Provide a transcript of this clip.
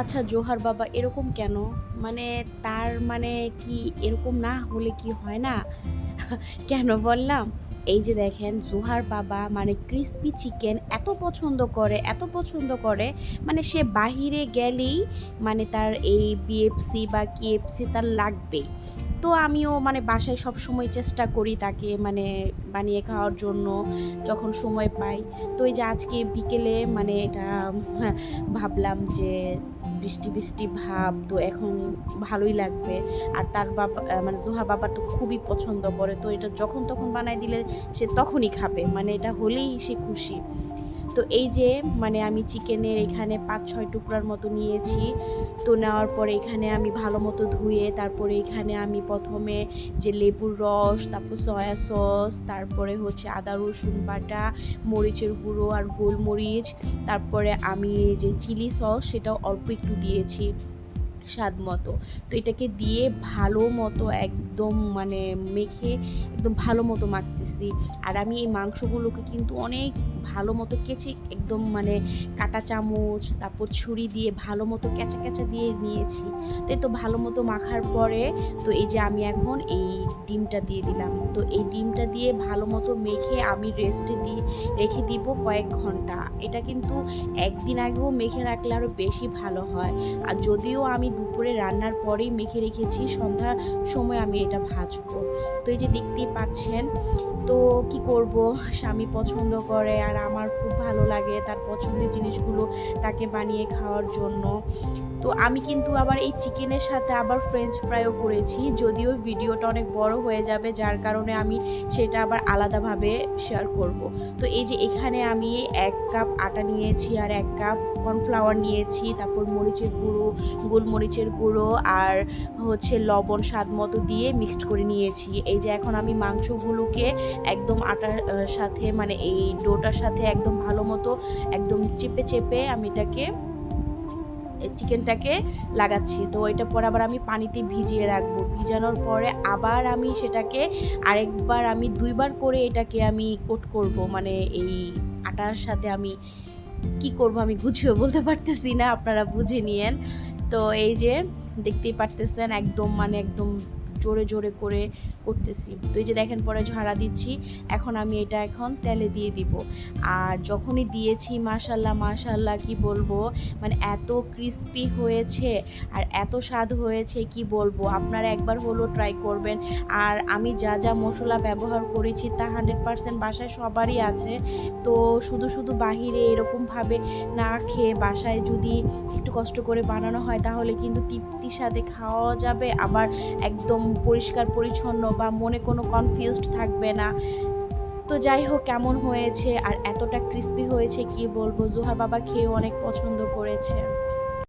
আচ্ছা জোহার বাবা এরকম কেন? মানে তার মানে কি এরকম না হলে কি হয় না? কেন বললাম? এই যে দেখেন জোহার বাবা মানে ক্রিসপি চিকেন এত পছন্দ করে, এত পছন্দ করে মানে সে বাহিরে গেলেই মানে তার এই বিএফসি বা কেএফসি তার লাগবেই। তো আমিও মানে বাসায় সবসময় চেষ্টা করি তাকে মানে বানিয়ে খাওয়ার জন্য যখন সময় পাই। তো এই যে আজকে বিকেলে মানে এটা ভাবলাম যে বৃষ্টি বৃষ্টি ভাব তো এখন ভালোই লাগবে। আর তার বাবা মানে জোহা বাবা তো খুবই পছন্দ করে, তো এটা যখন তখন বানাই দিলে সে তখনই খাবে, মানে এটা হলেই সে খুশি। তো এই যে মানে আমি চিকেনের এখানে ৫-৬ টুকরার মতো নিয়েছি। তো নেওয়ার পরে এখানে আমি ভালো মতো ধুয়ে তারপরে এখানে আমি প্রথমে যে লেবুর রস, তারপর সয়া সস, তারপরে হচ্ছে আদা রসুন বাটা, মরিচের গুঁড়ো আর গোলমরিচ, তারপরে আমি যে চিলি সস সেটাও অল্প একটু দিয়েছি স্বাদ মতো। তো এটাকে দিয়ে ভালো মতো একদম মানে মেখে একদম ভালো মতো মাখতেছি। আর আমি এই মাংসগুলোকে কিন্তু অনেক ভালো মতো কেচে একদম মানে কাঁটা চামচ তারপর ছুরি দিয়ে ভালো মতো ক্যাঁচা ক্যাঁচা দিয়ে নিয়েছি। তো এই তো ভালো মতো মাখার পরে তো এই যে আমি এখন এই ডিমটা দিয়ে দিলাম। তো এই ডিমটা দিয়ে ভালো মতো মেখে আমি রেস্টে দিয়ে রেখে দিব কয়েক ঘন্টা। এটা কিন্তু একদিন আগেও মেখে রাখলে আরও বেশি ভালো হয়। আর যদিও আমি দুপুরে রান্নার পরেই মেখে রেখেছি, সন্ধ্যার সময় আমি এটা ভাজবো। তো এই যে দেখতেই পাচ্ছেন, তো কি করব, স্বামী পছন্দ করে আর আমার খুব ভালো লাগে তার পছন্দের জিনিসগুলো তাকে বানিয়ে খাওয়ার জন্য। তো আমি কিন্তু আবার এই চিকেনের সাথে আবার ফ্রেঞ্চ ফ্রাইও করেছি, যদিও ভিডিওটা অনেক বড় হয়ে যাবে যার কারণে আমি সেটা আবার আলাদাভাবে শেয়ার করব। তো এই যে এখানে আমি 1 কাপ আটা নিয়েছি আর 1 কাপ কর্নফ্লাওয়ার নিয়েছি, তারপর মরিচের গুঁড়ো, গোলমরিচের গুঁড়ো আর হচ্ছে লবণ স্বাদ মতো দিয়ে মিক্সড করে নিয়েছি। এই যে এখন আমি মাংসগুলোকে একদম আটার সাথে মানে এই ডোটার সাথে একদম ভালো মতো একদম চেপে চেপে আমি এটাকে চিকেনটাকে লাগাচ্ছি। তো এটা পরে আবার আমি পানিতে ভিজিয়ে রাখবো। ভিজানোর পরে আবার আমি সেটাকে আরেকবার আমি 2 বার করে এটাকে আমি কোট করব, মানে এই আটার সাথে আমি কি করব আমি গুছিয়ে বলতে পারতেছি না, আপনারা বুঝে নিয়েন। তো এই যে দেখতেই পারতেছেন একদম মানে একদম জোরে জোরে করে করতেছি। তো এই যে দেখেন পরে ঝাড়া দিচ্ছি। এখন আমি এটা এখন তেলে দিয়ে দিব। আর যখনই দিয়েছি মাশাআল্লাহ মাশাআল্লাহ কি বলবো, মানে এত ক্রিস্পি হয়েছে আর এত স্বাদ হয়েছে কি বলবো। আপনারা একবার হলো ট্রাই করবেন। আর আমি যা যা মশলা ব্যবহার করেছি তা 100% বাসায় সবারই আছে। তো শুধু শুধু বাহিরে এরকমভাবে না খেয়ে বাসায় যদি একটু কষ্ট করে বানানো হয় তাহলে কিন্তু তৃপ্তির সাথে খাওয়া যাবে, আবার একদম পরিষ্কার পরিচ্ছন্ন বা মনে কোনো কনফিউজড থাকবে না। তো যাই হোক কেমন হয়েছে আর এতটা ক্রিস্পি হয়েছে কি বলবো, জোহার বাবা খেয়েও অনেক পছন্দ করেছে।